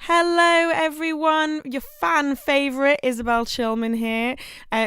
Hello everyone, your fan favourite Isobel Chilman here.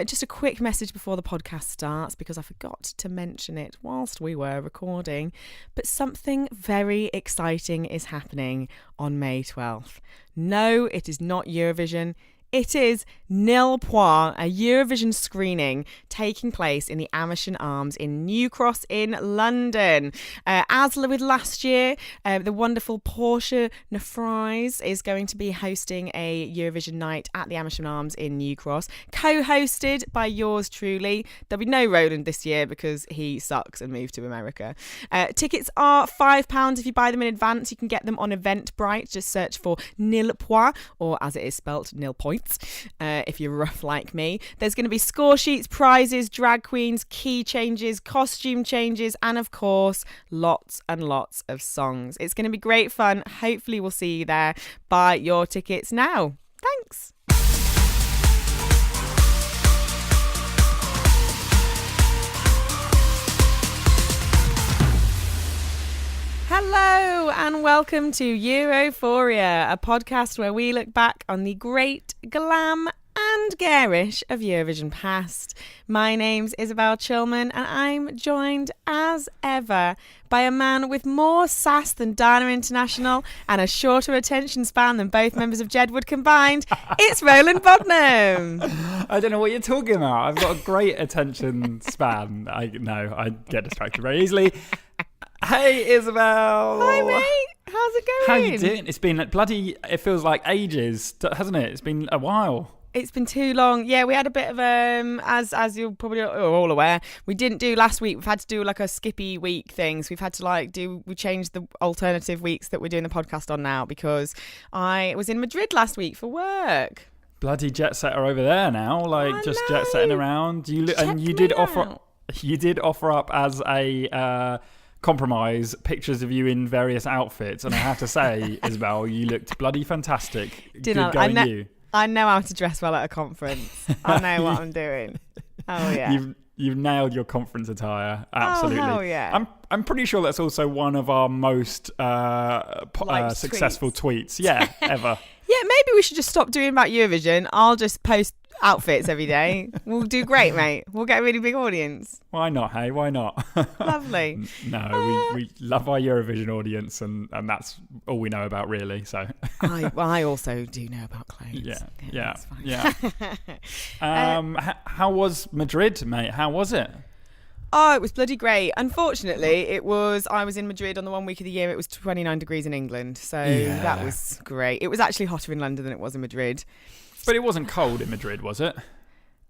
Just a quick message before the podcast starts because I forgot to mention it whilst we were recording, but something very exciting is happening on May 12th. No, it is not Eurovision. It is Nil Point, a Eurovision screening taking place in the Amersham Arms in New Cross in London. As with last year, the wonderful Portia Nefries is going to be hosting a Eurovision night at the Amersham Arms in New Cross, co-hosted by yours truly. There'll be no Roland this year because he sucks and moved to America. Tickets are £5 if you buy them in advance. You can get them on Eventbrite. Just search for Nil Point, or as it is spelt, Nil Point. If you're rough like me. There's going to be score sheets, prizes, drag queens, key changes, costume changes, and of course lots and lots of songs. It's going to be great fun. Hopefully we'll see you there. Buy your tickets now. Thanks. Hello and welcome to Europhoria, a podcast where we look back on the great glam and garish of Eurovision past. My name's Isobel Chilman and I'm joined as ever by a man with more sass than Dana International and a shorter attention span than both members of Jedward combined. It's Roland Bodnam. I don't know what you're talking about. I've got a great attention span. I get distracted very easily. Hey, Isobel. Hi, mate. How's it going? How you doing? It's been it feels like ages, hasn't it? It's been a while. It's been too long. Yeah, we had a bit of, as you're probably all aware, we didn't do last week. We've had to do like a skippy week thing. So we've had to we changed the alternative weeks that we're doing the podcast on now because I was in Madrid last week for work. Bloody jet setter over there now, just jet setting around. You did offer up as a compromise pictures of you in various outfits, and I have to say, Isobel, you looked bloody fantastic. I know how to dress well at a conference. I know what I'm doing. Oh yeah. You've nailed your conference attire. Absolutely. Oh yeah. I'm pretty sure that's also one of our most successful tweets. Yeah, ever. Yeah, maybe we should just stop doing about Eurovision. I'll just post outfits every day. We'll do great, mate. We'll get a really big audience. Why not? Hey, why not? Lovely. No, we love our Eurovision audience, and that's all we know about, really. So I also do know about clothes. Yeah. How was Madrid, mate? How was it? Oh, it was bloody great. Unfortunately, I was in Madrid on the 1 week of the year. It was 29 degrees in England. So That was great. It was actually hotter in London than it was in Madrid. But it wasn't cold in Madrid, was it?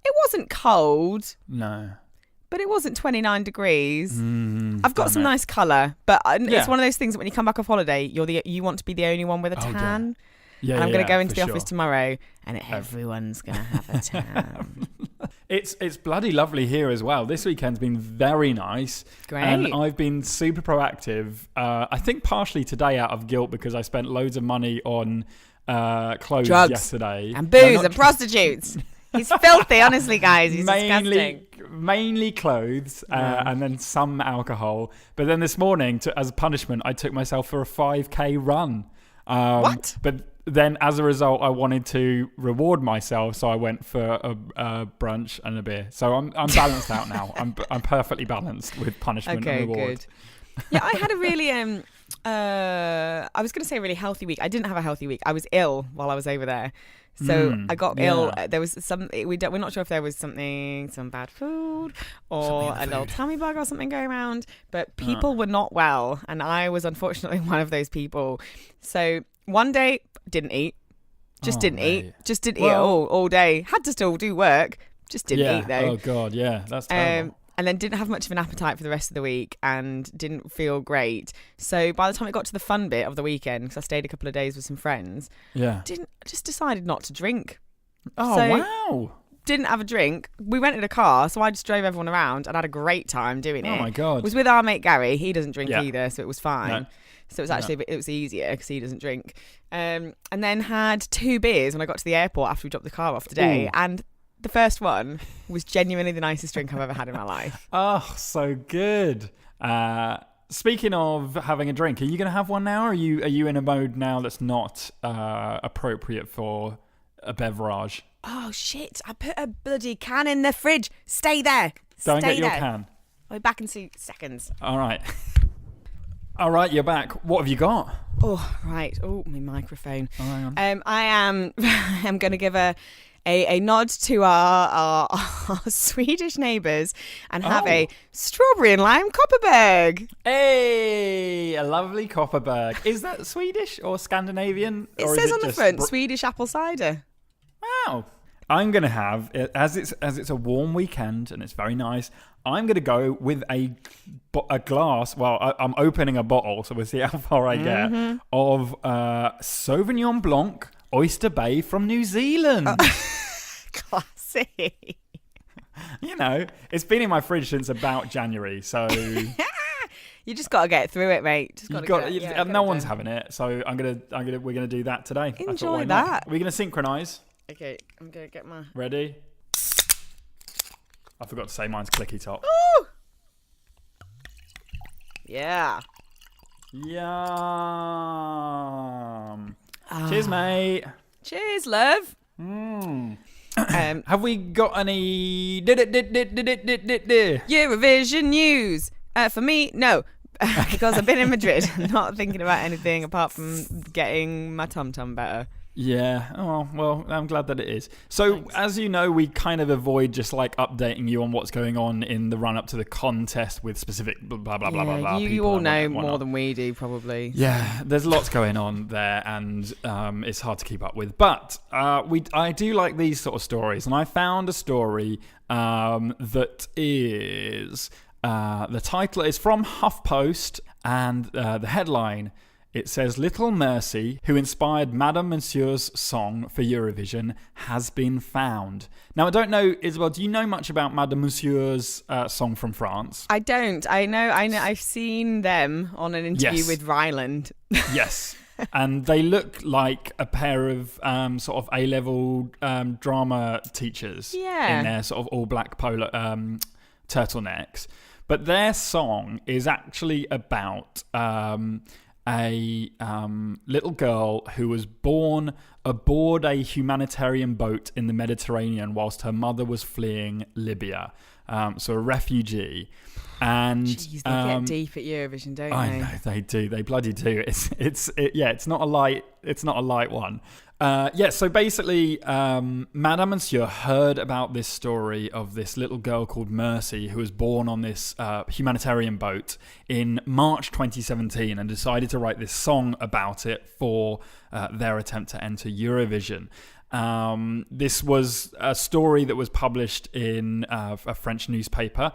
It wasn't cold. No. But it wasn't 29 degrees. I've got some nice colour. But it's one of those things that when you come back off holiday, you want to be the only one with a tan. Yeah, and I'm going to go into the office tomorrow and everyone's going to have a tan. It's bloody lovely here as well. This weekend's been very nice. Great. And I've been super proactive. I think partially today out of guilt because I spent loads of money on clothes drugs yesterday. And booze and prostitutes. He's filthy, honestly, guys. He's disgusting. Mainly clothes and then some alcohol. But then this morning, as a punishment, I took myself for a 5K run. What? But then as a result, I wanted to reward myself, so I went for a brunch and a beer. So I'm balanced out now. I'm perfectly balanced with punishment and reward. Good. Yeah, I had a really I was going to say a really healthy week. I didn't have a healthy week. I was ill while I was over there. So I got ill. There was we're not sure if there was some bad food or a little tummy bug or something going around, but people were not well. And I was unfortunately one of those people. So one day, didn't eat. Just didn't eat all day. Had to still do work. Just didn't eat though. Oh God, yeah. That's terrible. And then didn't have much of an appetite for the rest of the week and didn't feel great. So by the time it got to the fun bit of the weekend, because I stayed a couple of days with some friends, just decided not to drink. Wow. Didn't have a drink. We rented a car, so I just drove everyone around and had a great time doing it. Oh my God. It was with our mate Gary. He doesn't drink either, so it was fine. No. So it was actually it was easier because he doesn't drink. And then had 2 beers when I got to the airport after we dropped the car off today. Ooh. And the first one was genuinely the nicest drink I've ever had in my life. Oh, so good. Speaking of having a drink, are you going to have one now, or are you in a mode now that's not appropriate for a beverage? Oh, shit. I put a bloody can in the fridge. Stay there. Go and Stay get your there. can. I'll be back in 2 seconds. All right. All right, you're back. What have you got? Oh, right. Oh, my microphone. Oh, hang on. I am going to give a nod to our Swedish neighbours and have a strawberry and lime Kopparberg. Hey, a lovely Kopparberg. Is that Swedish or Scandinavian? It says on the front, Swedish apple cider. Wow. I'm going to have, as it's a warm weekend and it's very nice, I'm going to go with a glass. Well, I'm opening a bottle, so we'll see how far I get, of Sauvignon Blanc Oyster Bay from New Zealand. Classy. You know, it's been in my fridge since about January, so you just got to get through it, mate. No one's having it, so we're gonna do that today. Enjoy that. We're gonna synchronize. Okay, I'm gonna get my Ready? I forgot to say mine's clicky top. Ooh! Yeah. Yum. Cheers, mate. Cheers, love. Have we got any Eurovision news? For me, no. Because I've been in Madrid, not thinking about anything apart from getting my tum-tum better. Yeah. Oh, well, I'm glad that it is. So, Thanks. as you know, we kind of avoid just like updating you on what's going on in the run-up to the contest with specific blah, blah, blah, blah, blah. You all know more than we do, probably. Yeah, there's lots going on there, and it's hard to keep up with. But I do like these sort of stories, and I found a story that is... the title is from HuffPost, and the headline... It says, Little Mercy, who inspired Madame Monsieur's song for Eurovision, has been found. Now, I don't know, Isobel, do you know much about Madame Monsieur's song from France? I don't. I know. I've seen them on an interview with Roland. Yes. And they look like a pair of sort of A-level drama teachers in their sort of all-black polo turtlenecks. But their song is actually about... a little girl who was born aboard a humanitarian boat in the Mediterranean whilst her mother was fleeing Libya. So a refugee. And jeez, they get deep at Eurovision, don't they? I know they do. They bloody do. It's not a light one. So basically, Madame Monsieur heard about this story of this little girl called Mercy who was born on this humanitarian boat in March 2017 and decided to write this song about it for their attempt to enter Eurovision. This was a story that was published in a French newspaper.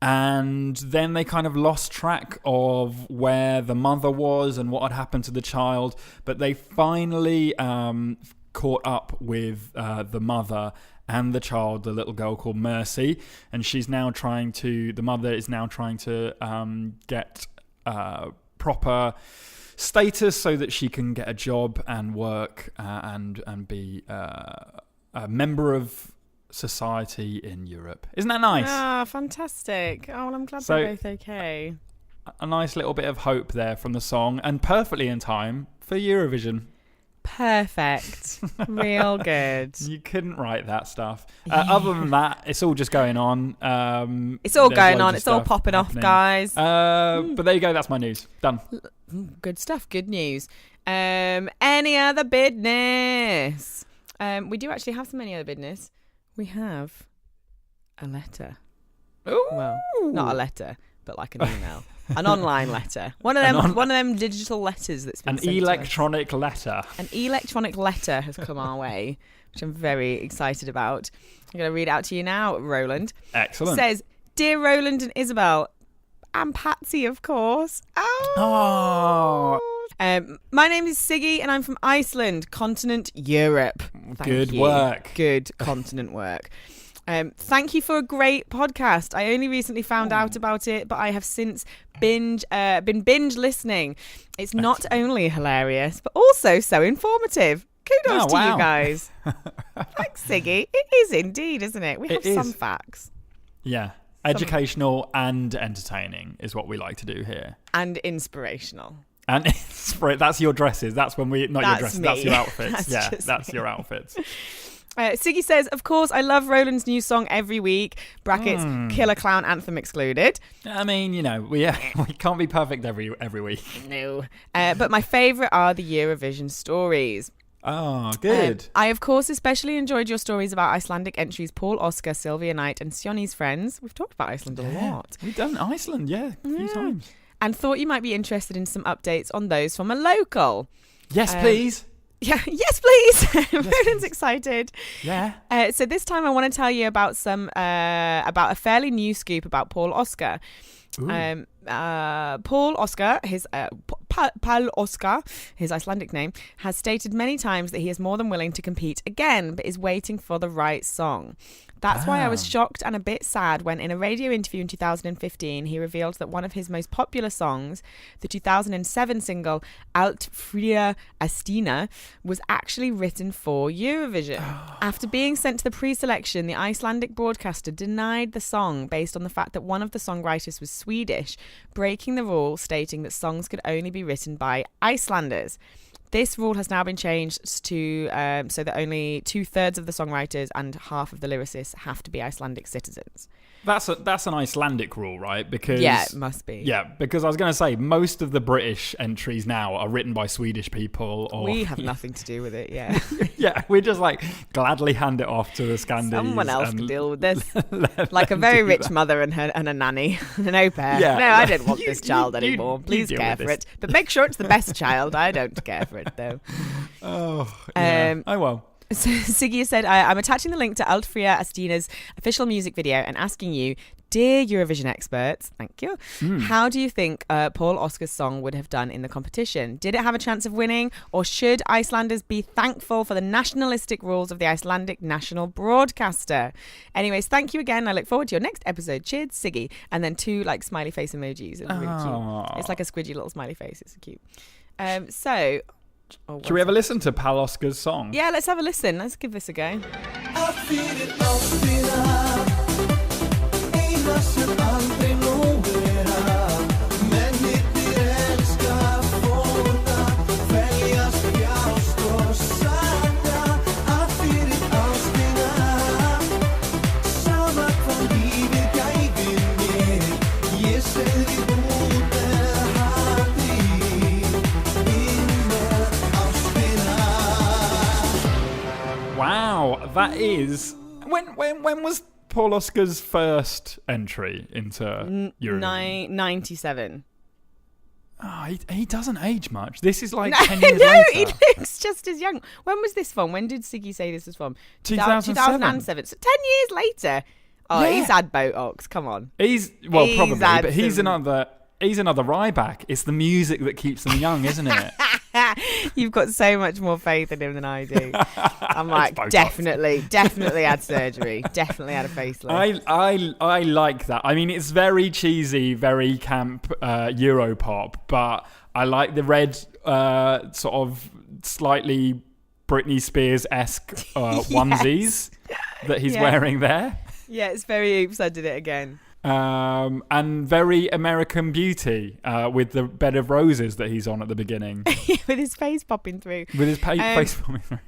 And then they kind of lost track of where the mother was and what had happened to the child. But they finally caught up with the mother and the child, the little girl called Mercy. And the mother is now trying to get proper status so that she can get a job and work and be a member of society in Europe. Isn't that nice? Ah, fantastic. Oh, well, I'm glad they're both okay. A nice little bit of hope there from the song, and perfectly in time for Eurovision. Perfect. Real good. You couldn't write that stuff. Other than that, it's all just going on. It's all going on. It's all popping off, guys. But there you go. That's my news. Done. Good stuff. Good news. Any other business? We do actually have some any other business. We have a letter. Ooh. Well, not a letter, but like an email. An online letter. One of them digital letters that's been sent electronic letter. An electronic letter has come our way, which I'm very excited about. I'm going to read it out to you now, Roland. Excellent. It says, Dear Roland and Isobel, and Patsy, of course. Oh. My name is Siggy and I'm from Iceland, continent Europe. Good work. Good continent work. Thank you for a great podcast. I only recently found out about it, but I have since been binge listening. It's not only hilarious, but also so informative. Kudos to you guys. Thanks, Siggy. It is indeed, isn't it? We have some facts. Yeah. Educational and entertaining is what we like to do here. And inspirational. And that's your dresses. That's when we... Not your dresses, me. that's your outfits. That's your outfits. Siggy says, of course, I love Roland's new song every week. Brackets, Killer Clown Anthem excluded. I mean, we can't be perfect every week. No. But my favourite are the Eurovision stories. Oh, good. I, of course, especially enjoyed your stories about Icelandic entries Paul Oscar, Sylvia Knight and Sionni's friends. We've talked about Iceland a lot. We've done Iceland, a few times. And thought you might be interested in some updates on those from a local. Yes, please. Yeah, yes, please. Roland's excited. Yeah. So this time I want to tell you about about a fairly new scoop about Paul Oscar. Paul Oscar, Pál Oscar, his Icelandic name, has stated many times that he is more than willing to compete again, but is waiting for the right song. That's why I was shocked and a bit sad when in a radio interview in 2015, he revealed that one of his most popular songs, the 2007 single Allt Fría Ástina, was actually written for Eurovision. After being sent to the pre-selection, the Icelandic broadcaster denied the song based on the fact that one of the songwriters was Swedish, breaking the rule stating that songs could only be written by Icelanders. This rule has now been changed to so that only 2/3 of the songwriters and half of the lyricists have to be Icelandic citizens. That's an Icelandic rule, right? Because it must be. Yeah, because I was going to say most of the British entries now are written by Swedish people. We have nothing to do with it. Yeah. Yeah, we just gladly hand it off to the Scandis. Someone else can deal with this. Like a very rich mother and a nanny and an au pair. Yeah. No, I don't want this child anymore. Please care for it, but make sure it's the best child. I don't care for it though. Oh, yeah. Oh well. So Siggy said, I'm attaching the link to Allt Fría Ástina's official music video and asking you, dear Eurovision experts, thank you, how do you think Paul Oscar's song would have done in the competition? Did it have a chance of winning, or should Icelanders be thankful for the nationalistic rules of the Icelandic national broadcaster? Anyways, thank you again. I look forward to your next episode. Cheers, Siggy. And then 2 smiley face emojis. It's really cute. It's like a squidgy little smiley face. It's cute. Should we ever listen to Pál Oscar's song? Yeah, let's have a listen. Let's give this a go. Wow, that is... When was Paul Oscar's first entry into Eurovision? 97. Oh, he doesn't age much. This is 10 years no, later. He looks just as young. When was this from? When did Siggy say this was from? 2007. So 10 years later. Oh, yeah. He's had Botox. Come on. Probably, but he's another Ryback. It's the music that keeps them young, isn't it? You've got so much more faith in him than I do. I'm definitely had surgery. Definitely had a facelift. I like that. I mean, it's very cheesy, very camp Europop, but I like the red sort of slightly Britney Spears-esque onesies that he's wearing there. Yeah, it's very oops, I did it again. And very American Beauty with the bed of roses that he's on at the beginning. With his face popping through. With his face popping through.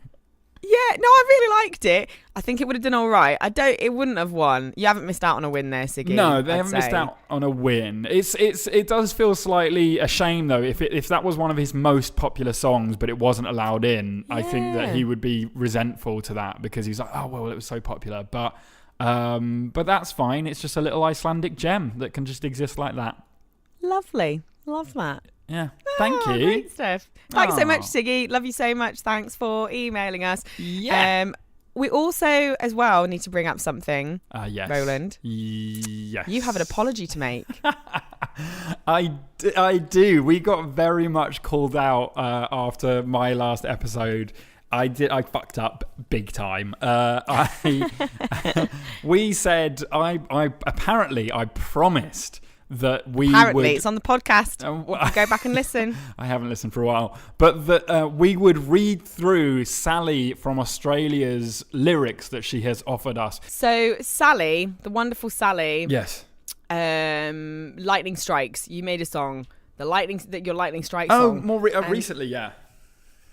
Yeah, no, I really liked it. I think it would have done all right. It wouldn't have won. You haven't missed out on a win there, Siggy. No, they haven't missed out on a win. It does feel slightly a shame though if that was one of his most popular songs, but it wasn't allowed in. Yeah. I think that he would be resentful to that because he's like, oh well, it was so popular, but that's fine. It's just a little Icelandic gem that can just exist like that. Lovely. Love that. Yeah. Thank you. Great stuff. Thanks so much, Siggy. Love you so much. Thanks for emailing us. Yeah. We also, as well, need to bring up something. Yes. Roland. Yes. You have an apology to make. I do. We got very much called out after my last episode. I fucked up big time. We said I promised that we Apparently, it's on the podcast. Go back and listen. I haven't listened for a while. But that we would read through Sally from Australia's lyrics that she has offered us. So Sally, the wonderful Sally. Yes. Lightning Strikes. You made a song. Your Lightning Strikes song. Oh, more recently, yeah.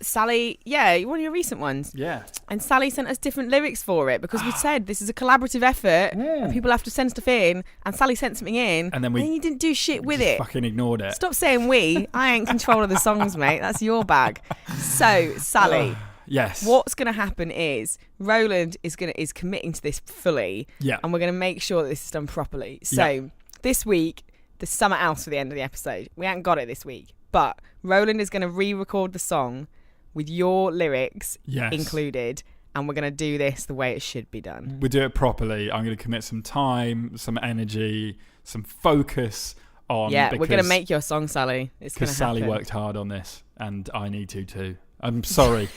Sally, one of your recent ones. Yeah. And Sally sent us different lyrics for it because we said this is a collaborative effort and people have to send stuff in, and Sally sent something in and you didn't do shit with it. Fucking ignored it. Stop saying we. I ain't control of the songs, mate. That's your bag. So, Sally. Yes. What's going to happen is Roland is committing to this fully. Yeah. And we're going to make sure that this is done properly. So, this week, there's something else for the end of the episode. We ain't got it this week. But Roland is going to re-record the song with your lyrics included, and we're going to do this the way it should be done. We'll do it properly. I'm going to commit some time, some energy, some focus on... Yeah, we're going to make your song, Sally. It's going to happen. Because Sally worked hard on this, and I need to too. I'm sorry.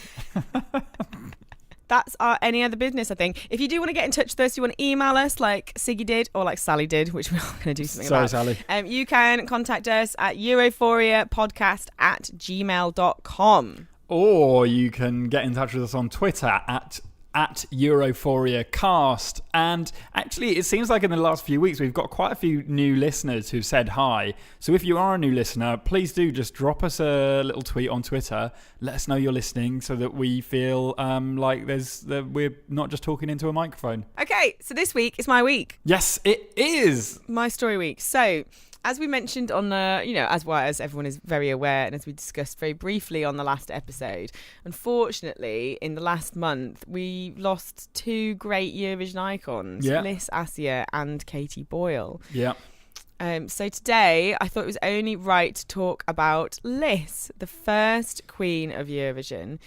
That's our any other business, I think. If you do want to get in touch with us, you want to email us like Siggy did or like Sally did, which we're going to do something about. Sorry, Sally. You can contact us at europhoriapodcast@gmail.com. Or you can get in touch with us on Twitter at EurophoriaCast. And actually, it seems like in the last few weeks, we've got quite a few new listeners who've said hi. So if you are a new listener, please do just drop us a little tweet on Twitter. Let us know you're listening so that we feel like we're not just talking into a microphone. Okay, so this week is my week. Yes, it is. My story week. So... as we mentioned on as everyone is very aware, and as we discussed very briefly on the last episode, unfortunately, in the last month, we lost two great Eurovision icons, Lys Assia and Katie Boyle. Yeah. So today, I thought it was only right to talk about Lys, the first queen of Eurovision.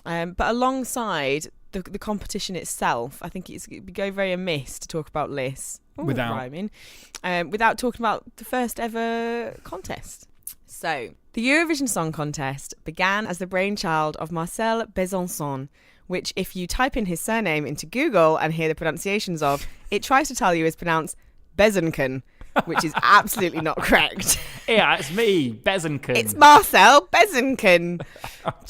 But alongside the competition itself, I think it would go very amiss to talk about Lys. Without talking about the first ever contest. So, the Eurovision Song Contest began as the brainchild of Marcel Besançon, which, if you type in his surname into Google and hear the pronunciations of, it tries to tell you is pronounced Bezenken, which is absolutely not correct. Yeah, it's me, Bezenken. It's Marcel Bezenken.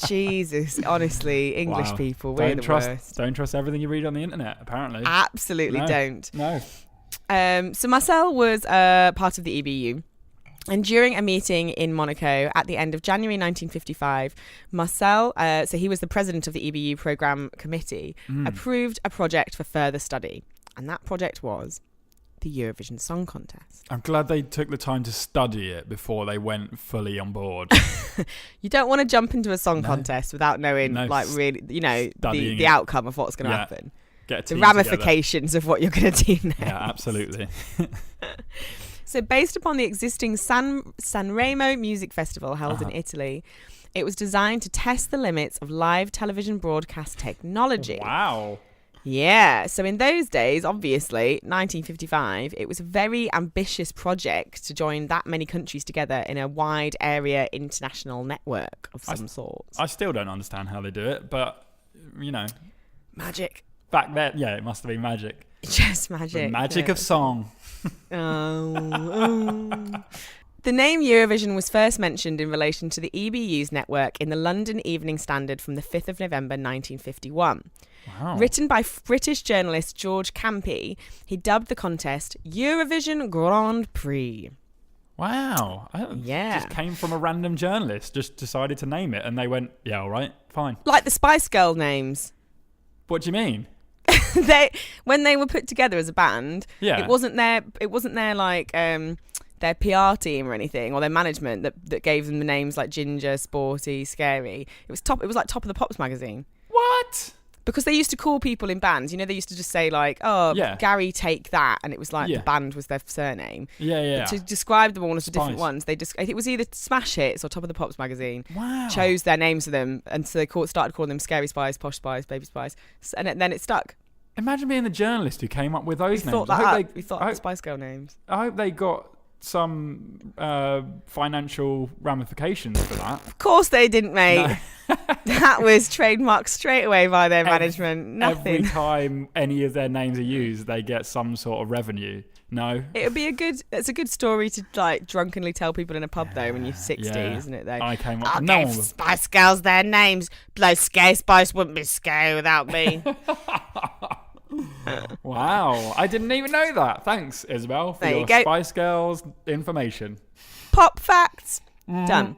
Jesus, honestly, English people, we're the worst. Don't trust everything you read on the internet, apparently. Absolutely don't. No. So Marcel was part of the EBU, and during a meeting in Monaco at the end of January 1955, Marcel, so he was the president of the EBU programme committee, approved a project for further study, and that project was the Eurovision Song Contest. I'm glad they took the time to study it before they went fully on board. You don't want to jump into a song contest without knowing, really, the outcome of what's going to happen. The ramifications together of what you're going to do next. Yeah, absolutely. So based upon the existing Sanremo Music Festival held in Italy, it was designed to test the limits of live television broadcast technology. Wow. Yeah, so in those days, obviously, 1955, it was a very ambitious project to join that many countries together in a wide area international network of some sort. I still don't understand how they do it, but, Magic. Back then, it must have been magic. Just magic. The magic of song. The name Eurovision was first mentioned in relation to the EBU's network in the London Evening Standard from the 5th of November 1951. Wow. Written by British journalist George Campy, he dubbed the contest Eurovision Grand Prix. Wow. Just came from a random journalist, just decided to name it, and they went, yeah, all right, fine. Like the Spice Girl names. What do you mean? When they were put together as a band, it wasn't their their PR team or anything, or their management that gave them the names like Ginger, Sporty, Scary. It was like Top of the Pops magazine. What? Because they used to call people in bands, they used to just say like, Gary, take that, and it was like the band was their surname. Yeah. But to describe them all as the different ones, it was either Smash Hits or Top of the Pops magazine. Wow. Chose their names for them, and so they started calling them Scary Spice, Posh Spice, Baby Spice, and then it stuck. Imagine being the journalist who came up with those names. We thought the Spice Girl names. I hope they got some financial ramifications for that. Of course they didn't, mate. No. That was trademarked straight away by their management. Nothing. Every time any of their names are used, they get some sort of revenue. No. It's a good story to like drunkenly tell people in a pub though when you're 60, isn't it? Though I came up. I'll No. give Spice Girls their names. Blow Scary Spice wouldn't be scary without me. Wow, I didn't even know that. Thanks, Isobel, for your Spice Girls information. Pop facts. Done.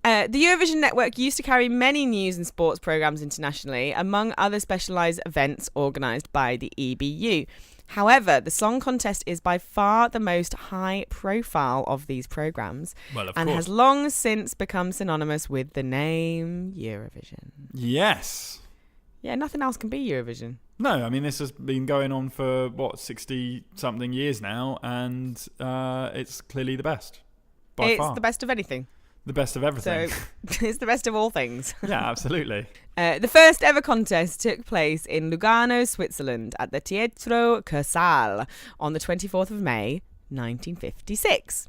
The Eurovision network used to carry many news and sports programmes internationally, among other specialised events organised by the EBU. However, the song contest is by far the most high profile of these programmes, and has long since become synonymous with the name Eurovision. Yes. Yeah, nothing else can be Eurovision. No, I mean, this has been going on for, 60-something years now, and it's clearly the best. By far. It's the best of anything. The best of everything. So, it's the best of all things. Yeah, absolutely. The first ever contest took place in Lugano, Switzerland, at the Teatro Cursal on the 24th of May, 1956.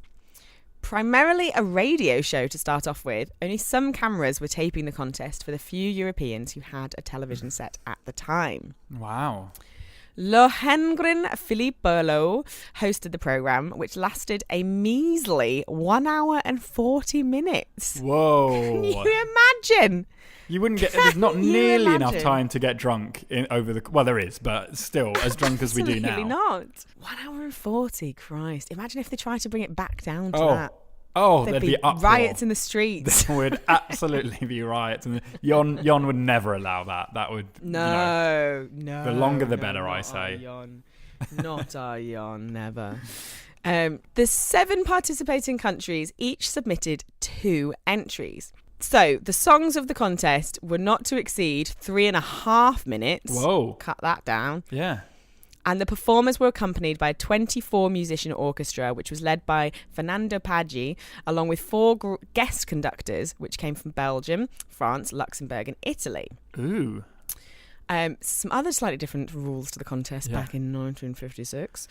Primarily a radio show to start off with, only some cameras were taping the contest for the few Europeans who had a television set at the time. Wow. Lohengrin Filippolo hosted the programme, which lasted a measly 1 hour and 40 minutes. Whoa. Can you imagine? You wouldn't get... There's not nearly enough time to get drunk over the... Well, there is, but still, as drunk as we do now. Absolutely not. 1 hour and 40, Christ. Imagine if they tried to bring it back down to that. Oh, there'd be uproar. Riots in the streets. There would absolutely be riots. And Jon would never allow that. That would... No. The longer the better, I say. Not our Jon, never. The 7 participating countries each submitted 2 entries. So, the songs of the contest were not to exceed 3.5 minutes. Whoa. Cut that down. Yeah. And the performers were accompanied by a 24-musician orchestra, which was led by Fernando Paggi, along with 4 guest conductors, which came from Belgium, France, Luxembourg and Italy. Ooh. Some other slightly different rules to the contest back in 1956.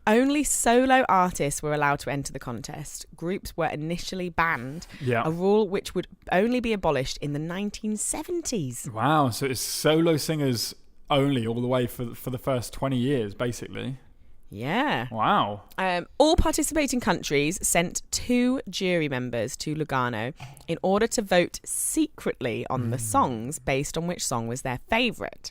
Only solo artists were allowed to enter the contest. Groups were initially banned, a rule which would only be abolished in the 1970s. Wow, so it's solo singers only all the way for the first 20 years, basically. Yeah. Wow. All participating countries sent 2 jury members to Lugano in order to vote secretly on the songs based on which song was their favourite.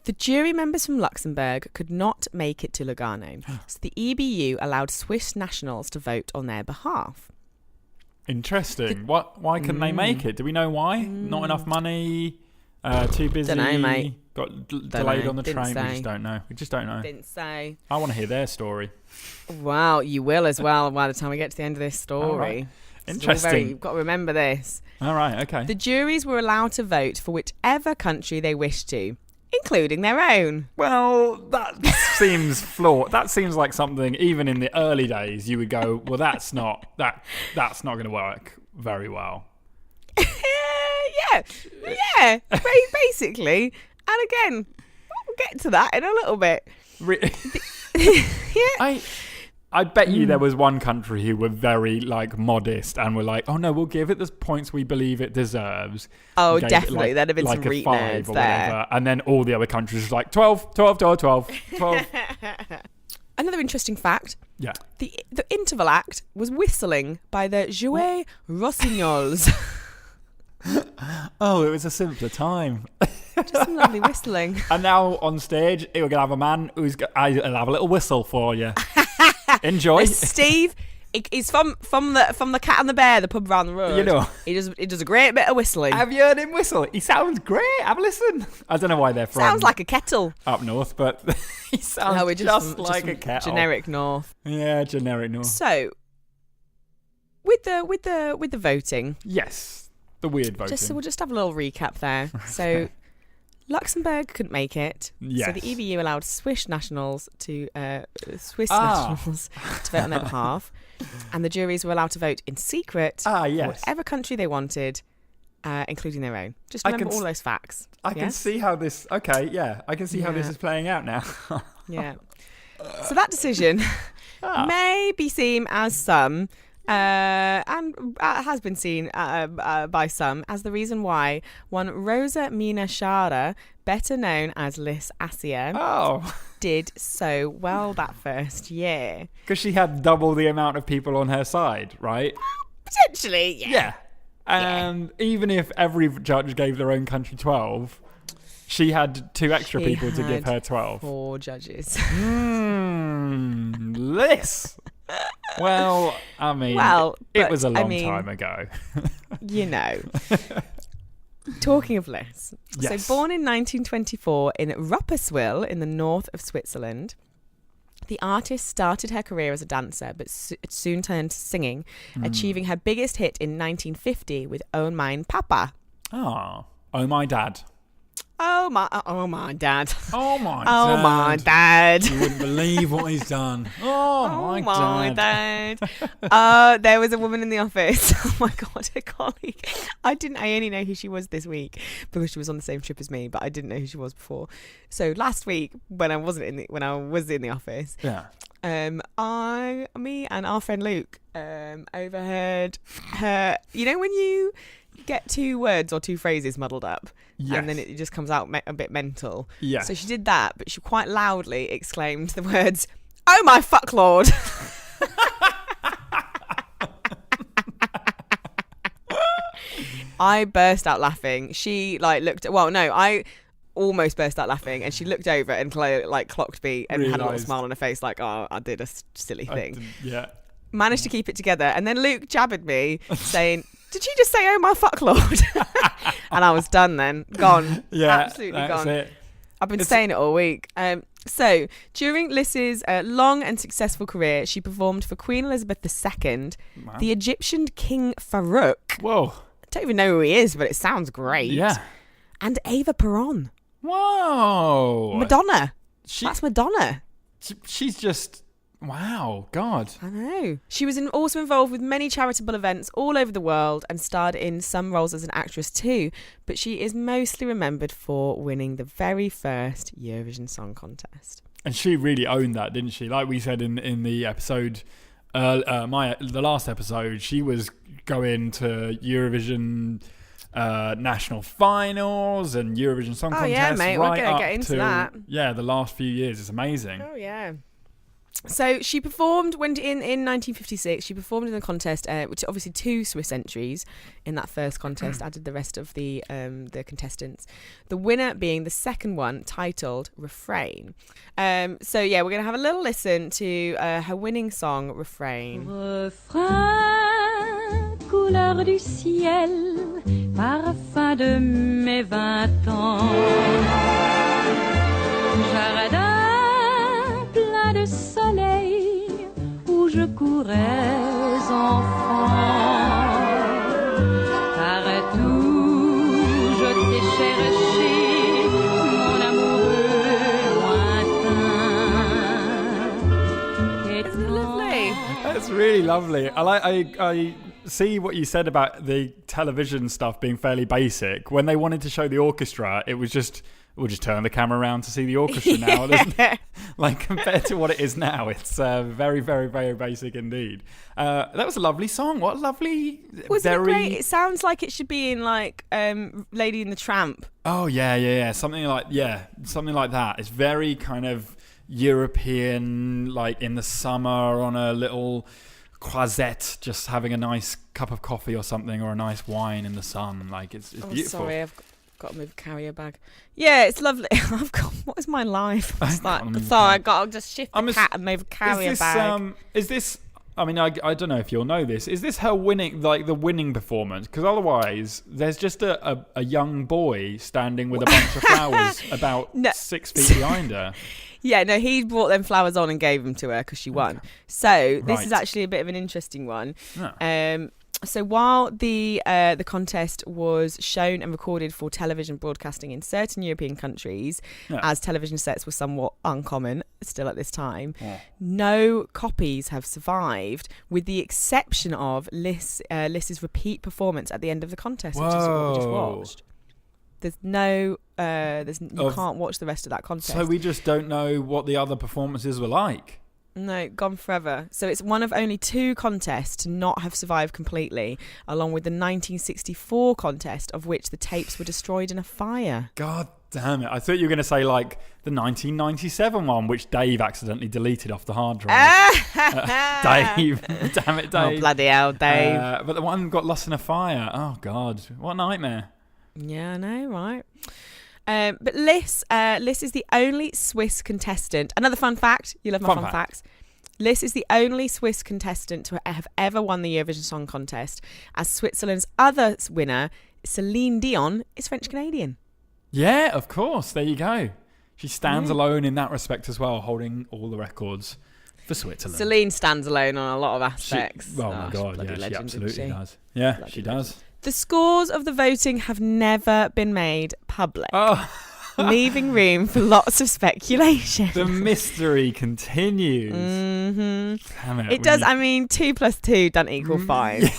The jury members from Luxembourg could not make it to Lugano, so the EBU allowed Swiss nationals to vote on their behalf. Interesting. Why couldn't they make it? Do we know why? Not enough money? Too busy? Don't know, mate. Got delayed on the train? Say. We just don't know. Didn't say. I want to hear their story. Wow, you will as well by the time we get to the end of this story. Right. Interesting. You've got to remember this. All right, okay. The juries were allowed to vote for whichever country they wished to, including their own. Well, that seems flawed. That seems like something, even in the early days, you would go, well, that's not going to work very well. Yeah, basically. And again, we'll get to that in a little bit. Yeah. I bet you there was one country who were very modest and were like, oh no, we'll give it the points we believe it deserves. Oh, definitely. There'd have been some reet nerds there. Whatever. And then all the other countries were like 12. Another interesting fact. Yeah. The interval act was whistling by the Jouets Rossignols. Oh, it was a simpler time. Just some lovely whistling. And now on stage, we're going to have a man I'll have a little whistle for you. Enjoy. Steve, he's from the Cat and the Bear, the pub round the road. You know. He does a great bit of whistling. Have you heard him whistle? He sounds great. Have a listen. I don't know why they're from. Sounds like a kettle. Up north, but he sounds just like a kettle. Generic north. Yeah, generic north. So, with the voting. Yes. The weird voting. We'll just have a little recap there. So, Luxembourg couldn't make it. Yes. So the EBU allowed Swiss nationals to vote on their behalf, and the juries were allowed to vote in secret for whatever country they wanted, including their own. Just remember all those facts. I can see how this. Okay, yeah, I can see how this is playing out now. Yeah. So that decision may be seen as some and has been seen by some as the reason why one Rosa Mina Shara, better known as Lys Assia, did so well that first year. Because she had double the amount of people on her side, right? Potentially, yeah. Yeah. And even if every judge gave their own country 12, she had 2 extra people to give her 12. 4 judges. Lys. Well, I mean, it was a long time ago. You know. Talking of Lys. Yes. So born in 1924 in Rapperswil in the north of Switzerland, the artist started her career as a dancer, but soon turned to singing, achieving her biggest hit in 1950 with Oh Mein Papa. Oh my dad. Oh my dad. Oh my dad. Oh my dad. You wouldn't believe what he's done. Oh my dad. There was a woman in the office. Oh my God, a colleague. I only know who she was this week because she was on the same trip as me, but I didn't know who she was before. So last week when I was in the office, me and our friend Luke overheard her. You know when you get 2 words or 2 phrases muddled up, and then it just comes out a bit mental. Yeah. So she did that, but she quite loudly exclaimed the words, "Oh my fuck lord." I burst out laughing. She I almost burst out laughing, and she looked over and clocked me and had a little smile on her face, like, oh, I did a silly thing. Managed to keep it together, and then Luke jabbered me saying, "Did she just say, oh my fuck lord?" And I was done then. Gone. Yeah. Absolutely that's gone. It. I've been saying it all week. So, during Lys's long and successful career, she performed for Queen Elizabeth II, the Egyptian King Farouk. Whoa. I don't even know who he is, but it sounds great. Yeah. And Ava Peron. Whoa. Madonna. That's Madonna. She's just... Wow, God. I know. She was also involved with many charitable events all over the world and starred in some roles as an actress too, but she is mostly remembered for winning the very first Eurovision Song Contest. And she really owned that, didn't she? Like we said in the episode, the last episode, she was going to Eurovision national finals and Eurovision Song Contest. Oh yeah, mate, we're going to get into that. Yeah, the last few years. It's amazing. Oh yeah. So she performed in 1956. She performed in the contest, which obviously 2 Swiss entries in that first contest added the rest of the contestants. The winner being the second one, titled Refrain. So yeah, we're going to have a little listen to her winning song, Refrain. Refrain, couleur du ciel, parfum de mes 20 ans. Jardin plein de soleil où je courais enfant. Partout je t'ai cherché, mon amoureux lointain. Isn't it lovely? That's really lovely. I see what you said about the television stuff being fairly basic. When they wanted to show the orchestra, it was just... We'll just turn the camera around to see the orchestra now. Like, compared to what it is now, it's very, very, very basic indeed. That was a lovely song. What a lovely... Wasn't it great? It sounds like it should be in, like, Lady and the Tramp. Oh, yeah. Something like that. It's very kind of European, like in the summer on a little croisette, just having a nice cup of coffee or something, or a nice wine in the sun. Like, it's beautiful. Sorry, I've got to move a carrier bag. Yeah, it's lovely. What is my life? Sorry, I got to just shift the cat and move a carrier bag. Is this? I mean, I don't know if you'll know this. Is this her winning, like the winning performance? Because otherwise, there's just a young boy standing with a bunch of flowers about 6 feet behind her. Yeah, no, he brought them flowers on and gave them to her because she won. Okay. So this is actually a bit of an interesting one. Yeah. So while the contest was shown and recorded for television broadcasting in certain European countries, as television sets were somewhat uncommon still at this time, no copies have survived, with the exception of Lys's repeat performance at the end of the contest, which is what we just watched. You can't watch the rest of that contest. So we just don't know what the other performances were like. No, gone forever. So it's one of only 2 contests to not have survived completely, along with the 1964 contest, of which the tapes were destroyed in a fire. God damn it. I thought you were going to say like the 1997 one, which Dave accidentally deleted off the hard drive. Dave. Damn it, Dave. Oh, bloody hell, Dave. But the one got lost in a fire. Oh, God. What a nightmare. Yeah, I know, right? But Lys is the only Swiss contestant. Another fun fact. You love my fun facts. Lys is the only Swiss contestant to have ever won the Eurovision Song Contest, as Switzerland's other winner, Celine Dion, is French-Canadian. Yeah, of course. There you go. She stands alone in that respect as well, holding all the records for Switzerland. Celine stands alone on a lot of aspects. Oh my God, yeah, legend, she absolutely does. Yeah, bloody she does. The scores of the voting have never been made public, Oh. leaving room for lots of speculation. The mystery continues. Mm-hmm. Damn It does. I mean, 2 + 2 doesn't equal 5. Yeah.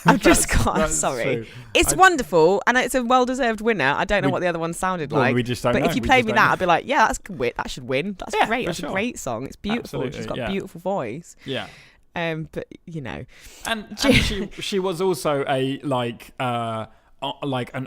I've just got. That's Sorry, true. it's wonderful and it's a well-deserved winner. I don't know what the other one sounded like. We just don't but know. if you We played just me don't that, know. I'd be like, yeah, that should win. That's great. for That's sure. a great song. It's beautiful. Absolutely, She's got yeah. a beautiful voice. Yeah. But you know, And she was also a like an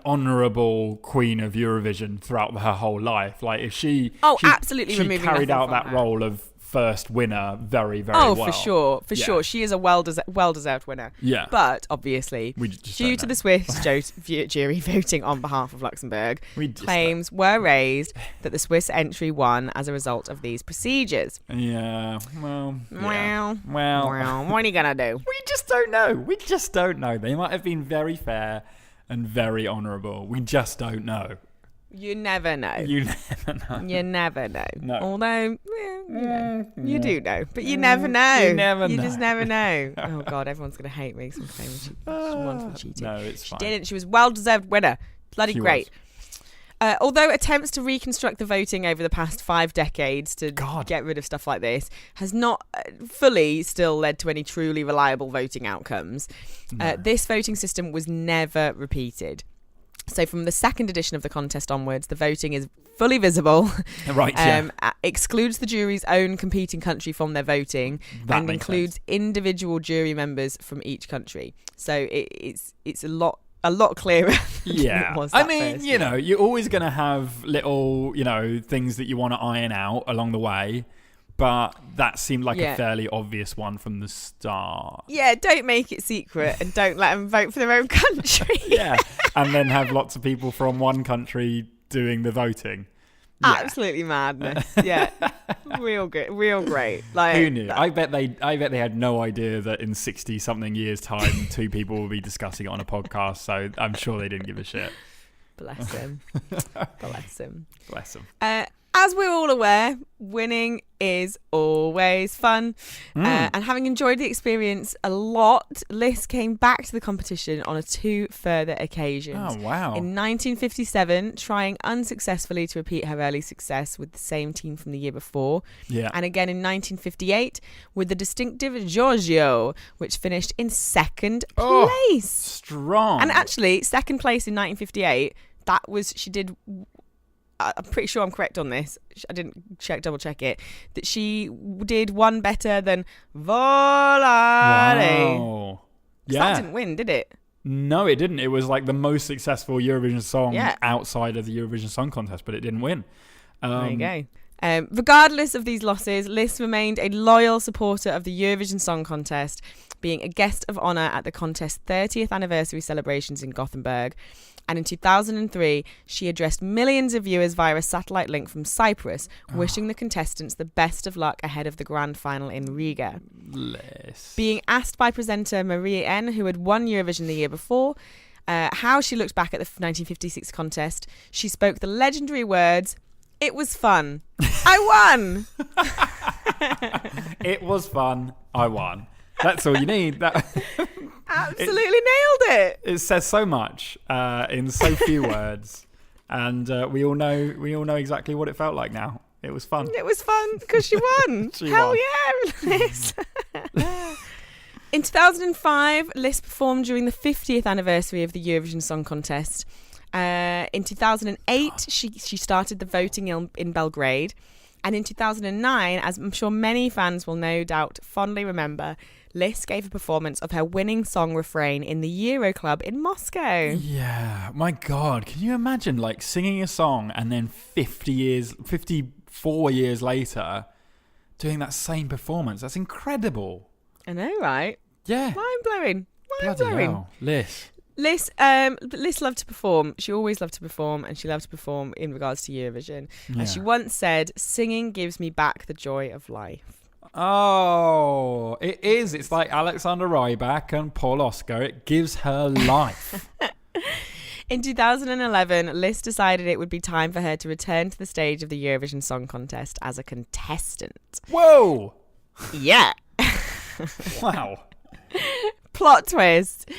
honourable queen of Eurovision throughout her whole life. Like if she absolutely she removing carried nothing out from that her. role of first winner very, very well. for sure. She is a well-deserved winner. Yeah. But obviously, We just due don't to know. the Swiss jury voting on behalf of Luxembourg, We just claims were raised that the Swiss entry won as a result of these procedures. Yeah. Well. Well, Well. what are you gonna do? We just don't know. We just don't know. They might have been very fair and very honourable. We just don't know. You never know. You never know. You never know. No. Although, you do know, but you never know. You never You know. just never know. Oh God, everyone's gonna hate me. Some claim she won for cheating. No, it's She fine. didn't. She was well-deserved winner. Bloody She great. Although attempts to reconstruct the voting over the past 5 decades to get rid of stuff like this has not fully still led to any truly reliable voting outcomes, this voting system was never repeated. So from the 2nd edition of the contest onwards, the voting is fully visible. Right, yeah. Excludes the jury's own competing country from their voting That and makes includes individual jury members from each country. So it's a lot clearer than it was I that mean, first you year. know, you're always going to have little, things that you want to iron out along the way. But that seemed like a fairly obvious one from the start. Yeah, don't make it secret and don't let them vote for their own country. Yeah. And then have lots of people from one country doing the voting. Yeah. Absolutely madness. Yeah. real great. Like, who knew? I bet they had no idea that in 60 something years time 2 people will be discussing it on a podcast, so I'm sure they didn't give a shit. Bless him. Bless him. Bless them. As we're all aware, winning is always fun. And having enjoyed the experience a lot, Lys came back to the competition on 2 further occasions. Oh, wow. In 1957, trying unsuccessfully to repeat her early success with the same team from the year before. Yeah. And again in 1958 with the distinctive Giorgio, which finished in 2nd place. Strong. And actually, 2nd place in 1958, she did... I'm pretty sure I'm correct on this. I didn't double check it. That she did one better than Volare. Wow. That didn't win, did it? No, it didn't. It was like the most successful Eurovision song Yeah. outside of the Eurovision Song Contest, but it didn't win. There you go. Regardless of these losses, Lys remained a loyal supporter of the Eurovision Song Contest, being a guest of honour at the contest's 30th anniversary celebrations in Gothenburg. And in 2003, she addressed millions of viewers via a satellite link from Cyprus, wishing the contestants the best of luck ahead of the grand final in Riga. Lys. Being asked by presenter Maria N., who had won Eurovision the year before, how she looked back at the 1956 contest, she spoke the legendary words, "It was fun. I won." It was fun. I won. That's all you need. That Absolutely nailed it. it says so much in so few words, and we all know exactly what it felt like now. It was fun. It was fun because she won. She Hell won. yeah, Lys. In 2005, Lys performed during the 50th anniversary of the Eurovision Song Contest. In 2008, she started the voting in Belgrade. And in 2009, as I'm sure many fans will no doubt fondly remember, Lys gave a performance of her winning song refrain in the Euro Club in Moscow. Yeah, my God, can you imagine like singing a song and then 54 years later doing that same performance? That's incredible. I know, right? Yeah. Mind-blowing. Bloody hell. Lys. Lys loved to perform. She always loved to perform, and she loved to perform in regards to Eurovision. Yeah. And she once said, "Singing gives me back the joy of life." Oh, it is. It's like Alexander Rybak and Paul Oscar. It gives her life. In 2011, Lys decided it would be time for her to return to the stage of the Eurovision Song Contest as a contestant. Whoa! Yeah. Wow. Plot twist.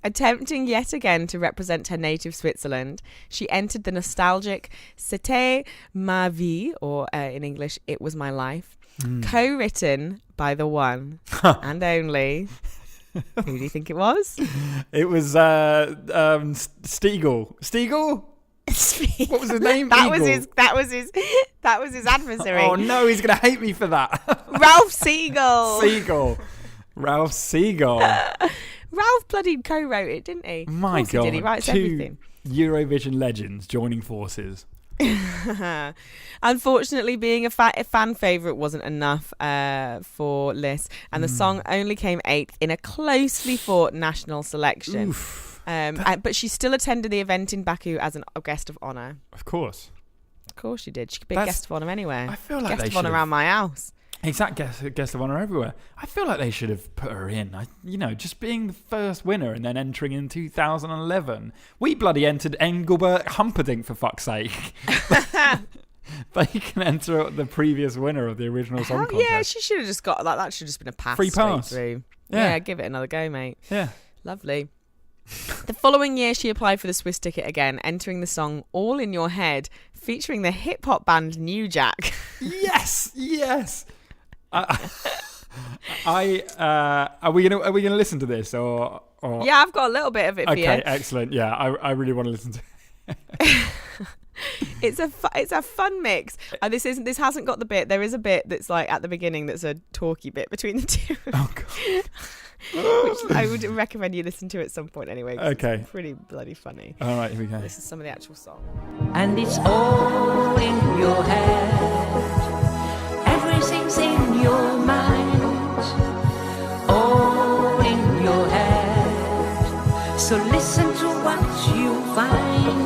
Attempting yet again to represent her native Switzerland, she entered the nostalgic C'était ma vie, or in English, It Was My Life, co-written by the one and only. Who do you think it was? It was Stiegel. Stiegel? What was his name? That was his adversary. Oh no, he's gonna hate me for that. Ralph Siegel. Ralph Siegel. Ralph bloody co-wrote it, didn't he? My God, he did. He writes everything. Eurovision legends joining forces. Unfortunately, being a fan favourite wasn't enough for Lys, and the song only came 8th in a closely fought national selection. But she still attended the event in Baku as a guest of honour. Of course She did. She could be a guest of honour anywhere. I feel like guest of honour around my house. Exact guest of honour everywhere. I feel like they should have put her in. Just being the first winner and then entering in 2011. We bloody entered Engelbert Humperdinck, for fuck's sake. They can enter the previous winner of the original song contest. Yeah, she should have just got that. That should have just been a pass. Free pass. Through. Yeah. Yeah, give it another go, mate. Yeah. Lovely. The following year, she applied for the Swiss ticket again, entering the song All in Your Head, featuring the hip-hop band New Jack. Yes. Are we gonna listen to this or? Yeah, I've got a little bit of it for you. Okay, excellent. Yeah, I really want to listen to it. It's a fun mix. This hasn't got the bit. There is a bit that's like at the beginning that's a talky bit between the two. Oh God. Which I would recommend you listen to at some point anyway. Okay. It's pretty bloody funny. All right, here we go. This is some of the actual song. And it's all in your head. Everything's in your mind. All in your head. So listen to what you find.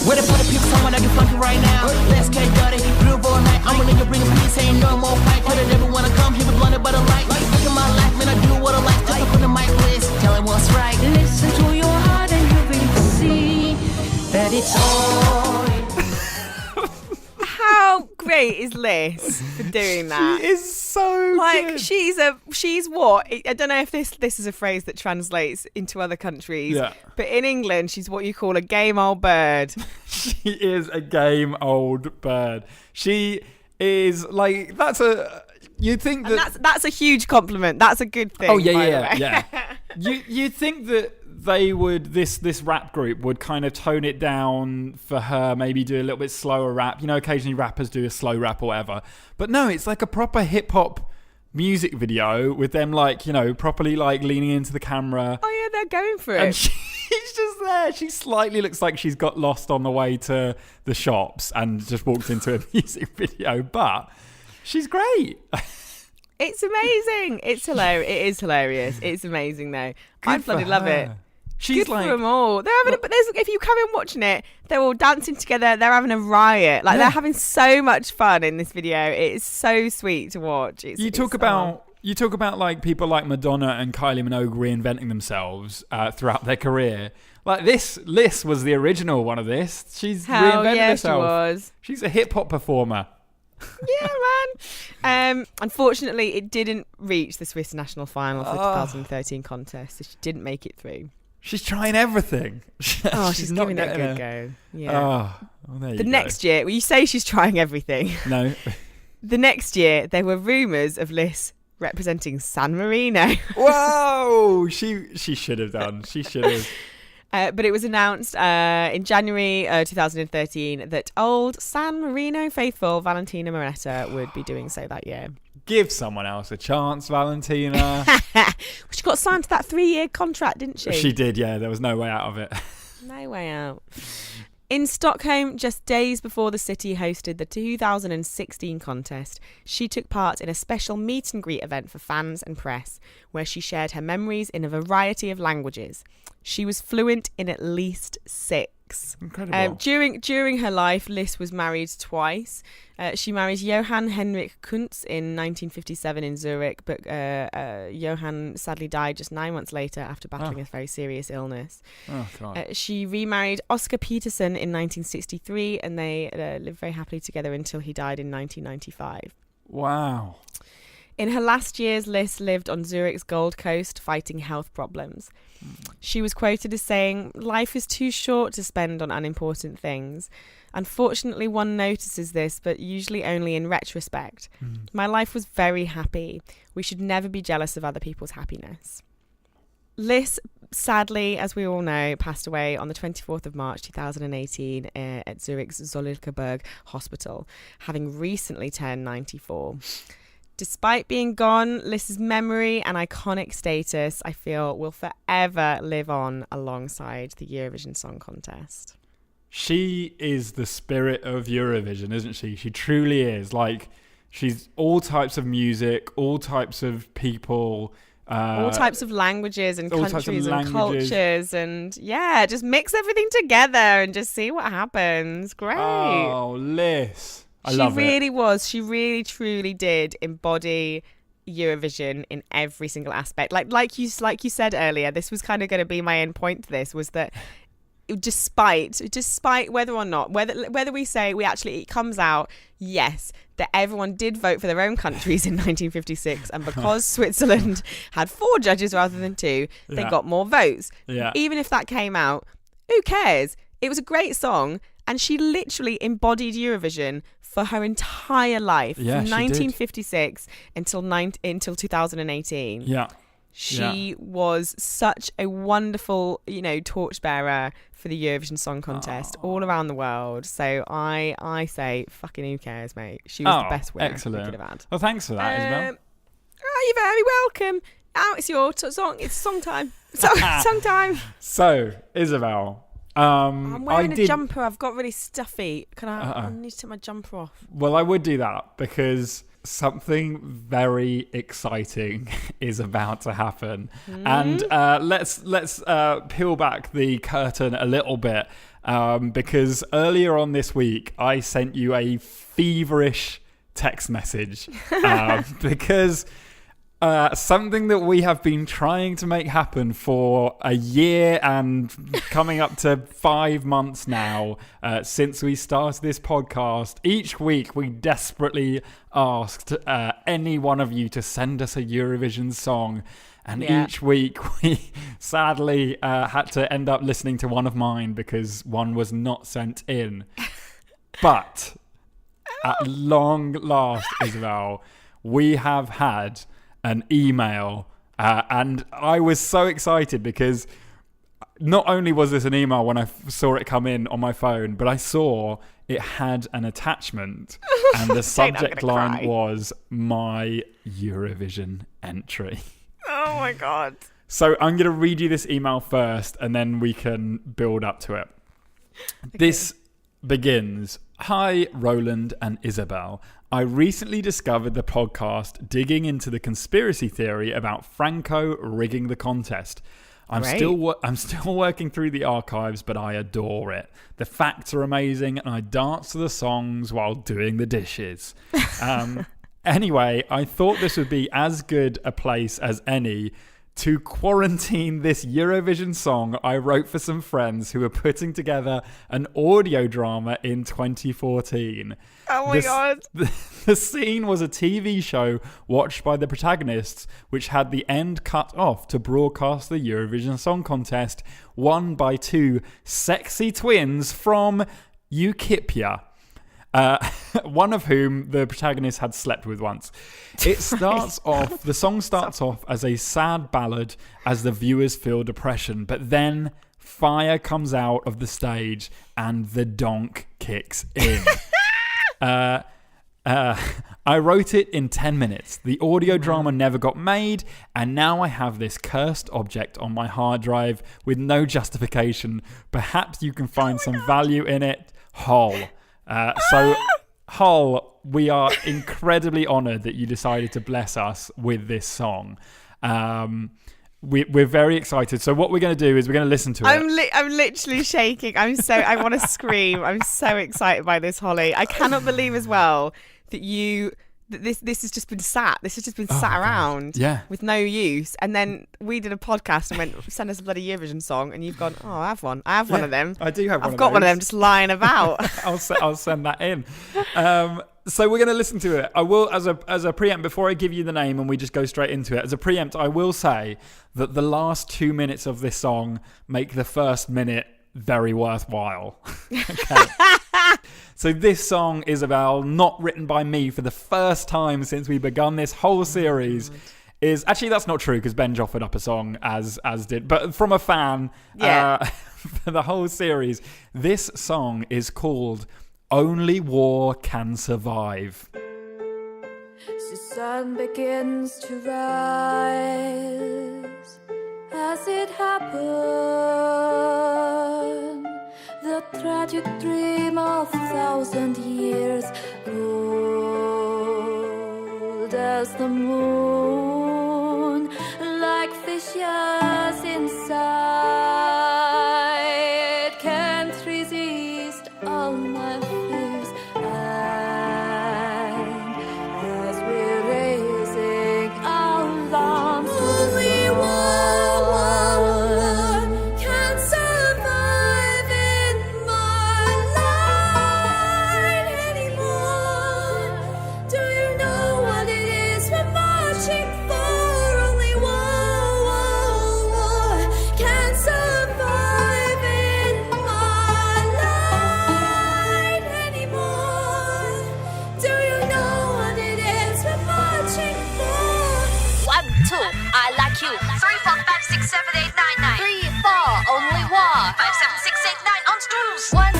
Where the party people someone I get funky right now. Let's get dirty, real boy night. I'm a nigga bringing peace, ain't no more fight. Coulda never wanna come here, but blunted by the light. Look at my life, man, I do what I like. Just up on the mic list, tell him what's right. Listen to your heart and you will see that it's all. How great is Lys for doing that? She is so like good. she's what? I don't know if this is a phrase that translates into other countries. Yeah. But in England, she's what you call a game old bird. She is a game old bird. She is like you'd think And that that's a huge compliment. That's a good thing. Oh yeah, by the yeah, way. yeah. You'd think that they would this rap group would kind of tone it down for her, maybe do a little bit slower rap. Occasionally rappers do a slow rap or whatever. But no, it's like a proper hip hop music video with them properly leaning into the camera. Oh yeah, they're going for And it. she's just there. She slightly looks like she's got lost on the way to the shops and just walked into a music video, but she's great. It's amazing. It's hilarious. It is hilarious. It's amazing though. I bloody love it. She's Good for them all. They're having if you come in watching it, they're all dancing together. They're having a riot. They're having so much fun in this video. It's so sweet to watch. You talk about people like Madonna and Kylie Minogue reinventing themselves throughout their career. Like this, Lys was the original one of this. She's reinvented herself. She was. She's a hip hop performer. Yeah, man. Unfortunately, it didn't reach the Swiss national final for the 2013 contest, so she didn't make it through. She's trying everything. She's not giving it a good go. Yeah. Oh, there you go. Next year, you say she's trying everything. No. The next year, there were rumours of Lys representing San Marino. Whoa! She should have done. She should have. But it was announced in January 2013 that old San Marino faithful Valentina Moretta would be doing so that year. Give someone else a chance, Valentina. She got signed to that 3-year contract, didn't she? She did, yeah. There was no way out of it. No way out. In Stockholm, just days before the city hosted the 2016 contest, she took part in a special meet and greet event for fans and press, where she shared her memories in a variety of languages. She was fluent in at least 6. Incredible. During her life, Lys was married twice. She married Johann Henrik Kuntz in 1957 in Zurich, but Johann sadly died just 9 months later after battling a very serious illness. Oh, God. She remarried Oscar Peterson in 1963, and they lived very happily together until he died in 1995. Wow. In her last years, Lys lived on Zurich's Gold Coast fighting health problems. She was quoted as saying, "Life is too short to spend on unimportant things. Unfortunately, one notices this, but usually only in retrospect. My life was very happy. We should never be jealous of other people's happiness." Lys, sadly, as we all know, passed away on the 24th of March 2018 at Zurich's Zollikoberg Hospital, having recently turned 94. Despite being gone, Lys's memory and iconic status, I feel, will forever live on alongside the Eurovision Song Contest. She is the spirit of Eurovision, isn't she? She truly is. Like, she's all types of music, all types of people. All types of languages and countries and cultures. And yeah, just mix everything together and just see what happens. Great. Oh, Lys. I love it. She really truly did embody Eurovision in every single aspect. Like you said earlier, this was kind of going to be my end point to this, was that despite whether or not, whether we say it comes out, yes, that everyone did vote for their own countries in 1956, and because Switzerland had 4 judges rather than 2, they got more votes. Yeah. Even if that came out, who cares? It was a great song, and she literally embodied Eurovision for her entire life, from 1956 until 2018. Yeah. She was such a wonderful, torchbearer for the Eurovision Song Contest all around the world. So I say, fucking who cares, mate? She was the best winner we could have had. Well, thanks for that, Isobel. You're very welcome. It's your song. It's song time. Song time. So, Isobel. I'm wearing a jumper. I've got really stuffy. I need to take my jumper off. Well, I would do that because something very exciting is about to happen. And let's peel back the curtain a little bit, because earlier on this week I sent you a feverish text message because something that we have been trying to make happen for a year and coming up to 5 months now, since we started this podcast. Each week we desperately asked any one of you to send us a Eurovision song, and each week we sadly had to end up listening to one of mine because one was not sent in. But at long last, Isobel, we have had an email, and I was so excited because not only was this an email when I saw it come in on my phone, but I saw it had an attachment, and the subject line was my Eurovision entry. Oh my God. So I'm going to read you this email first, and then we can build up to it. Okay. This begins, "Hi, Roland and Isobel. I recently discovered the podcast digging into the conspiracy theory about Franco rigging the contest. I'm still working through the archives, but I adore it. The facts are amazing, and I dance to the songs while doing the dishes. Anyway, I thought this would be as good a place as any to quarantine this Eurovision song I wrote for some friends who were putting together an audio drama in 2014. Oh my God. The scene was a TV show watched by the protagonists, which had the end cut off to broadcast the Eurovision Song Contest, won by 2 sexy twins from Ukipia. One of whom the protagonist had slept with once. The song starts off as a sad ballad as the viewers feel depression, but then fire comes out of the stage and the donk kicks in. I wrote it in 10 minutes. The audio drama never got made, and now I have this cursed object on my hard drive with no justification. Perhaps you can find some value in it. Hol. So, Hol, we are incredibly honoured that you decided to bless us with this song. We're very excited. So what we're going to do is we're going to listen to it. I'm literally shaking. I want to scream. I'm so excited by this, Holly. I cannot believe as well that this has just been sat. This has just been sat around with no use. And then we did a podcast and went, send us a bloody Eurovision song. And you've gone, oh, I have one. I have one of them. I do have one of those. I've got one of them just lying about. I'll send that in. So we're going to listen to it. I will, as a preempt, before I give you the name and we just go straight into it, as a preempt, I will say that the last 2 minutes of this song make the first minute very worthwhile. Okay. So this song, Isobel, not written by me for the first time since we begun this whole series, is actually, that's not true because Ben offered up a song as did, but from a fan for the whole series. This song is called Only War Can Survive. The sun begins to rise as it happened. The tragic dream of 1,000 years, cold as the moon, like fishes inside, can't resist all my fears. And as we're raising our arms, only one can survive in my life anymore. Do you know what it is we're marching for? Only one can survive in my life anymore. Do you know what it is we're marching for? 1, 2, I like you. 3, 4, 5, 6, 7, 8, 9, 9. 3, 4, only war. 5, 7, 6, 8, 9 on stools. 1, 2,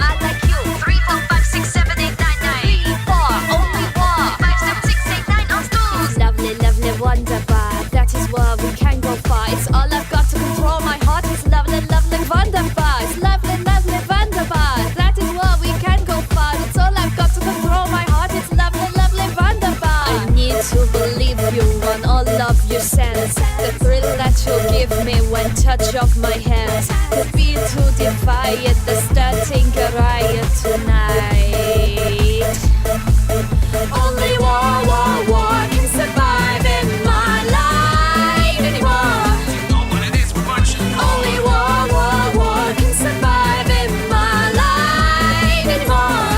I like you. 3, 4, 5, 6, 7, 8, 9, 9. 3, 4, only war. 5, 7, 6, 8, 9 on stools. Lovely, lovely, wonderful. That is where we can go far. It's all I've got to control my heart. It's lovely, lovely, wonderful. It's lovely, lovely, wonderful. That is where we can go far. It's all I've got to control my heart. It's lovely, lovely, wonderful. I need to believe you on all of your sense. The thrill that you give me when touch of my hands. The feel to defy it. The starting a riot tonight. Only war can survive in my life anymore. Only war can survive in my life anymore.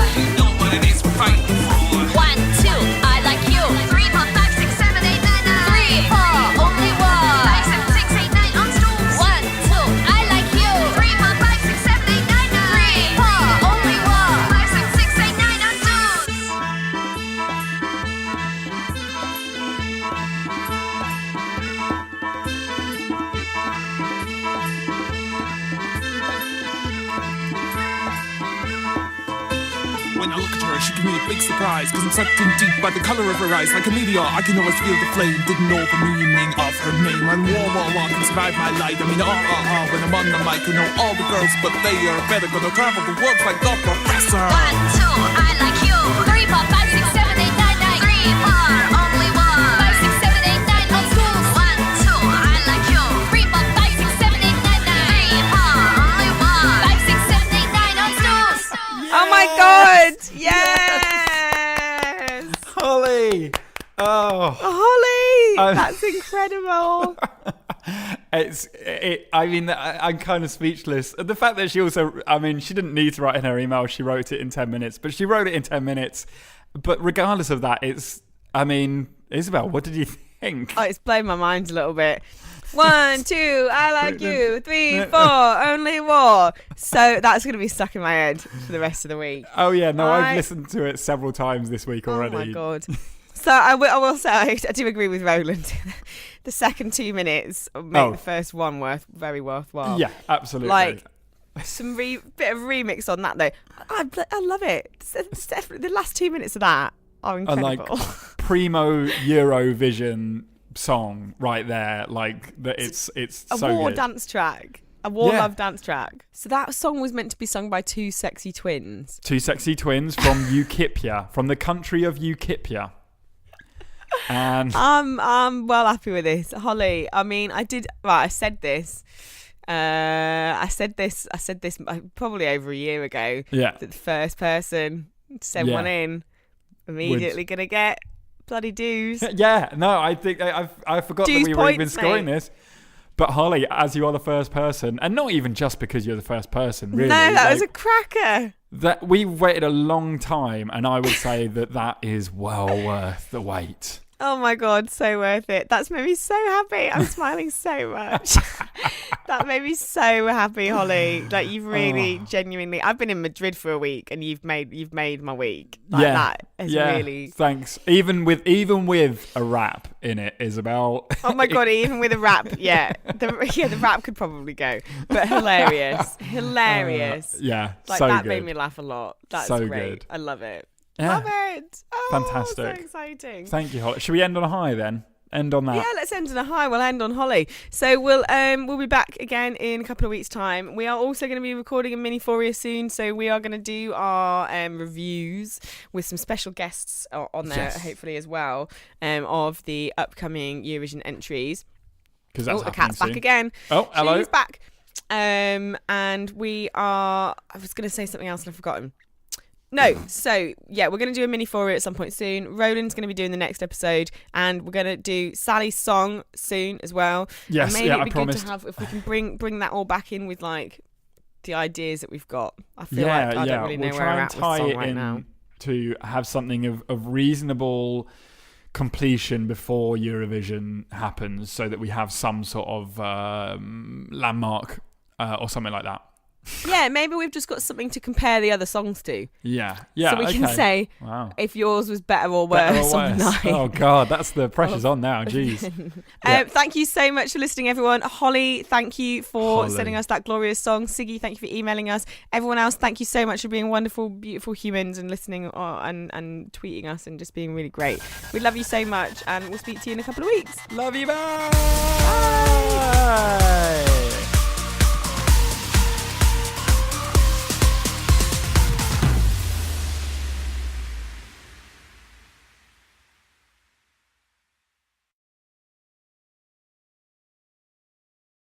1, 2, I like you. 3, 4, 5, 6, 7, 8, 9, 9. 3, 4, only war. 5, 7, 6, 8, 9 on stools. 1, 2, I like you. 3, 4, 5, 6, 7, 8, 9, 9. 3, 4, only war. 5, 7, 6, 8, 9 on stools. When I look at her, she gives me a big surprise, cause I'm sucked in deep by the color of her eyes. Like a meteor, I can always feel the flame. Didn't know the meaning of her name. And war can survive my light. I mean, when I'm on the mic, you know all the girls, but they are better gonna travel the world like the professor. 1, 2, I like you. 3, 4, 5, 6, 7, 8, 9, 9. 3, 4, only war. 5, 6, 7, 8, 9 on stools. 1, 2, I like you. 3, 4, 5, 6, 7, 8, 9, 9. 3, 4, only war. 5, 6, 7, 8, 9 on stools. Oh my God! Yes! Holly! Oh, Holly! That's incredible. I'm kind of speechless. The fact that she also, she didn't need to write in her email, she wrote it in 10 minutes, but she wrote it in 10 minutes. But regardless of that, Isobel, what did you think? Oh, it's blown my mind a little bit. 1, 2, I like you. 3, 4, only war. So that's going to be stuck in my head for the rest of the week. Oh yeah, no, I've listened to it several times this week already. Oh my God. So I will say I do agree with Roland. The second 2 minutes make the first one very worthwhile. Yeah, absolutely. Like some bit of remix on that though. I love it. It's definitely the last 2 minutes of that are incredible. Like primo Eurovision song right there. Like that, it's a so war good. dance track. A war love dance track. So that song was meant to be sung by two sexy twins. Two sexy twins from Ukipia, from the country of Ukipia. And I'm well happy with this, Holly. I mean, I said this probably over a year ago. Yeah. That the first person to send one in immediately gonna get bloody dues. Yeah, no, I think I forgot dues that we were even points, scoring mate. this. But Holly, as you are the first person, and not even just because you're the first person, really. No, that was a cracker. That we waited a long time, and I would say that is well worth the wait. Oh my God, so worth it. That's made me so happy. I'm smiling so much. That made me so happy, Holly. Like you've really genuinely, I've been in Madrid for a week and you've made my week. Like that has really. Thanks. Even with a rap in it, Isobel. Oh my God, even with a rap, the rap could probably go. But hilarious. Yeah, like so that good. made me laugh a lot. That's So great. good. I love it. Yeah. Love it. Oh, Fantastic. So exciting. Thank you, Holly. Should we end on a high then? End on that. Yeah, let's end on a high. We'll end on Holly. So we'll be back again in a couple of weeks' time. We are also going to be recording a mini-foria soon, so we are going to do our reviews with some special guests on there, hopefully as well, of the upcoming Eurovision entries. Because that's the cat's soon. back again. Oh, hello. She's back. And we are. I was going to say something else and I've forgotten. No, so we're going to do a mini-foria at some point soon. Roland's going to be doing the next episode, and we're going to do Sally's song soon as well. Yes, and maybe it'd be I promised. good to have if we can bring that all back in with like the ideas that we've got. I feel like I don't really know where we're at with the song right now. To have something of reasonable completion before Eurovision happens, so that we have some sort of landmark or something like that. Yeah, maybe we've just got something to compare the other songs to. Yeah. So we can say if yours was better or worse on the night. Oh God, that's the pressure's on now. Jeez. Thank you so much for listening, everyone. Holly, thank you for sending us that glorious song. Siggy, thank you for emailing us. Everyone else, thank you so much for being wonderful, beautiful humans and listening and tweeting us and just being really great. We love you so much, and we'll speak to you in a couple of weeks. Love you. Bye. Bye.